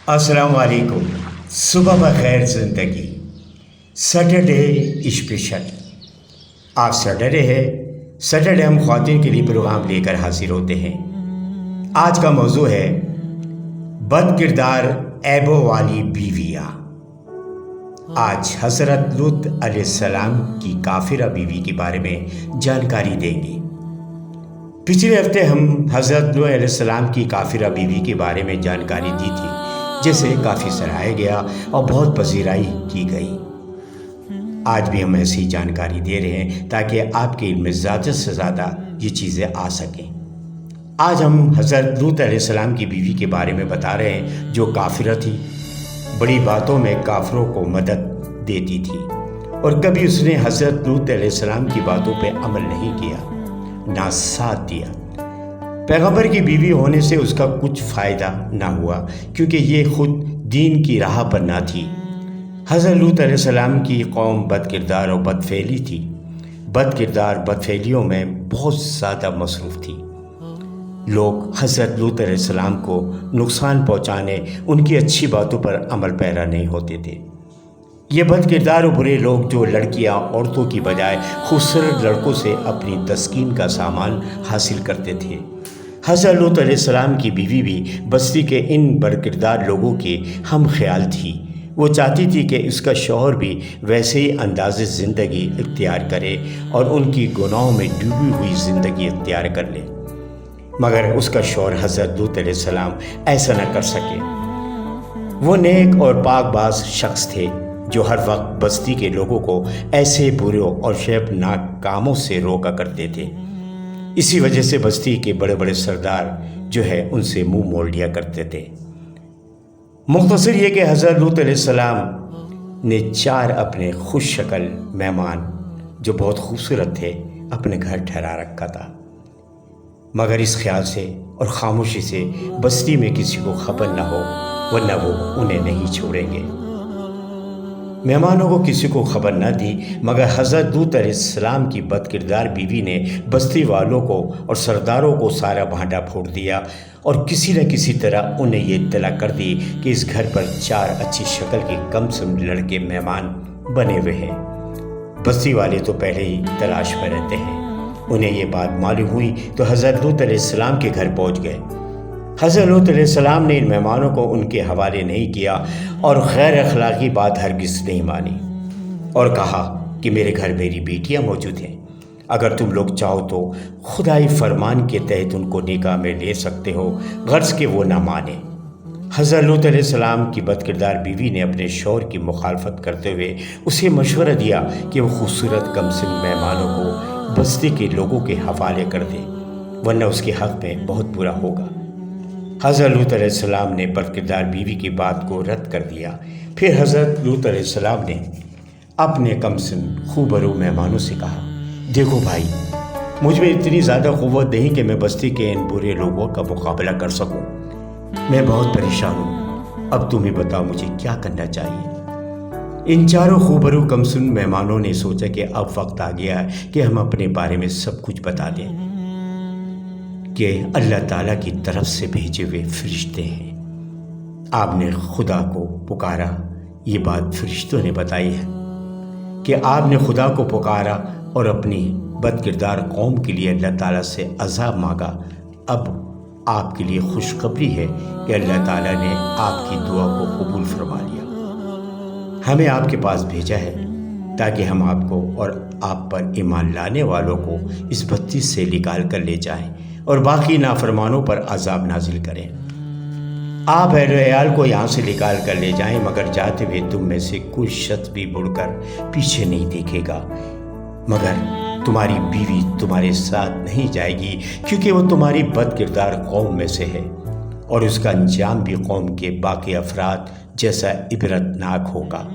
السلام علیکم، صبح بخیر زندگی سیٹرڈے اسپیشل۔ آج سیٹرڈے ہے۔ سیٹرڈے ہم خواتین کے لیے پروگرام لے کر حاضر ہوتے ہیں۔ آج کا موضوع ہے بد کردار عیبوں والی بیویاں۔ آج حضرت لوط علیہ السلام کی کافرہ بیوی کے بارے میں جانکاری دیں گے۔ پچھلے ہفتے ہم حضرت لوط علیہ السلام کی کافرہ بیوی کے بارے میں جانکاری دی تھی، جسے کافی سراہا گیا اور بہت پذیرائی کی گئی۔ آج بھی ہم ایسی جانکاری دے رہے ہیں تاکہ آپ کے علم میں زیادہ سے زیادہ یہ چیزیں آ سکیں۔ آج ہم حضرت لوط علیہ السلام کی بیوی کے بارے میں بتا رہے ہیں، جو کافرہ تھی، بڑی باتوں میں کافروں کو مدد دیتی تھی، اور کبھی اس نے حضرت لوط علیہ السلام کی باتوں پہ عمل نہیں کیا، نہ ساتھ دیا۔ پیغمبر کی بیوی ہونے سے اس کا کچھ فائدہ نہ ہوا، کیونکہ یہ خود دین کی راہ پر نہ تھی۔ حضرت لوط علیہ السلام کی قوم بد کردار اور بد فعلی تھی۔ بد کردار بد فعلیوں میں بہت زیادہ مصروف تھی۔ لوگ حضرت لوط علیہ السلام کو نقصان پہنچانے، ان کی اچھی باتوں پر عمل پیرا نہیں ہوتے تھے۔ یہ بد کردار اور برے لوگ جو لڑکیاں عورتوں کی بجائے خوبصورت لڑکوں سے اپنی تسکین کا سامان حاصل کرتے تھے۔ حضرت لوط علیہ السلام کی بیوی بھی بستی کے ان بد کردار لوگوں کی ہم خیال تھی۔ وہ چاہتی تھی کہ اس کا شوہر بھی ویسے ہی انداز زندگی اختیار کرے اور ان کی گناہوں میں ڈوبی ہوئی زندگی اختیار کر لے، مگر اس کا شوہر حضرت لوط علیہ السلام ایسا نہ کر سکے۔ وہ نیک اور پاک باز شخص تھے، جو ہر وقت بستی کے لوگوں کو ایسے برے اور شرمناک کاموں سے روکا کرتے تھے۔ اسی وجہ سے بستی کے بڑے بڑے سردار جو ہے ان سے منہ موڑ لیا کرتے تھے۔ مختصر یہ کہ حضرت لوط علیہ السلام نے 4 اپنے خوش شکل مہمان جو بہت خوبصورت تھے اپنے گھر ٹھہرا رکھا تھا، مگر اس خیال سے اور خاموشی سے بستی میں کسی کو خبر نہ ہو، ورنہ وہ انہیں نہیں چھوڑیں گے۔ مہمانوں کو کسی کو خبر نہ دی، مگر حضرت لوط علیہ السلام کی بد کردار بیوی نے بستی والوں کو اور سرداروں کو سارا بھانڈا پھوڑ دیا، اور کسی نہ کسی طرح انہیں یہ اطلاع کر دی کہ اس گھر پر 4 اچھی شکل کے کم سن لڑکے مہمان بنے ہوئے ہیں۔ بستی والے تو پہلے ہی تلاش میں رہتے ہیں۔ انہیں یہ بات معلوم ہوئی تو حضرت لوط علیہ السلام کے گھر پہنچ گئے۔ حضرت لوط علیہ السلام نے ان مہمانوں کو ان کے حوالے نہیں کیا اور غیر اخلاقی بات ہرگز نہیں مانی، اور کہا کہ میرے گھر میری بیٹیاں موجود ہیں، اگر تم لوگ چاہو تو خدائی فرمان کے تحت ان کو نکاح میں لے سکتے ہو، غرض کہ وہ نہ مانے۔ حضرت لوط علیہ السلام کی بد کردار بیوی نے اپنے شوہر کی مخالفت کرتے ہوئے اسے مشورہ دیا کہ وہ خوبصورت کمسن مہمانوں کو بستی کے لوگوں کے حوالے کر دے، ورنہ اس کے حق میں بہت برا ہوگا۔ حضرت لوط علیہ السلام نے بد کردار بیوی کی بات کو رد کر دیا۔ پھر حضرت لوط علیہ السلام نے اپنے کمسن خوبرو مہمانوں سے کہا، دیکھو بھائی، مجھ میں اتنی زیادہ قوت نہیں کہ میں بستی کے ان برے لوگوں کا مقابلہ کر سکوں۔ میں بہت پریشان ہوں، اب تم ہی بتاؤ مجھے کیا کرنا چاہیے۔ ان 4 خوبرو کمسن مہمانوں نے سوچا کہ اب وقت آ گیا ہے کہ ہم اپنے بارے میں سب کچھ بتا دیں، کہ اللہ تعالیٰ کی طرف سے بھیجے ہوئے فرشتے ہیں۔ آپ نے خدا کو پکارا۔ یہ بات فرشتوں نے بتائی ہے کہ آپ نے خدا کو پکارا اور اپنی بد کردار قوم کے لیے اللہ تعالیٰ سے عذاب مانگا۔ اب آپ کے لیے خوشخبری ہے کہ اللہ تعالیٰ نے آپ کی دعا کو قبول فرما لیا۔ ہمیں آپ کے پاس بھیجا ہے تاکہ ہم آپ کو اور آپ پر ایمان لانے والوں کو اس بستی سے نکال کر لے جائیں اور باقی نافرمانوں پر عذاب نازل کریں۔ آپ اہل و عیال کو یہاں سے نکال کر لے جائیں، مگر جاتے ہوئے تم میں سے کوئی شخص بھی مڑ کر پیچھے نہیں دیکھے گا، مگر تمہاری بیوی تمہارے ساتھ نہیں جائے گی، کیونکہ وہ تمہاری بد کردار قوم میں سے ہے، اور اس کا انجام بھی قوم کے باقی افراد جیسا عبرتناک ہوگا۔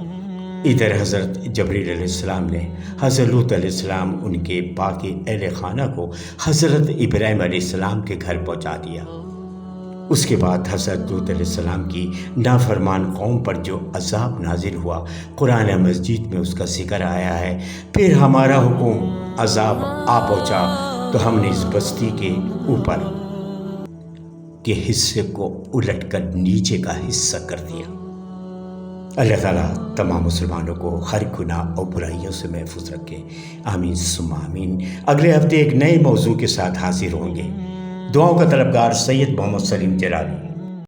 ادھر حضرت جبریل علیہ السلام نے حضرت لوط علیہ السلام ان کے باقی اہل خانہ کو حضرت ابراہیم علیہ السلام کے گھر پہنچا دیا۔ اس کے بعد حضرت لوط علیہ السلام کی نافرمان قوم پر جو عذاب نازل ہوا، قرآن مجید میں اس کا ذکر آیا ہے۔ پھر ہمارا حکم عذاب آ پہنچا تو ہم نے اس بستی کے اوپر کے حصے کو الٹ کر نیچے کا حصہ کر دیا۔ اللہ تعالیٰ تمام مسلمانوں کو ہر گناہ اور برائیوں سے محفوظ رکھے، آمین ثم آمین۔ اگلے ہفتے ایک نئے موضوع کے ساتھ حاضر ہوں گے۔ دعاؤں کا طلبگار سید محمد سلیم جلالی۔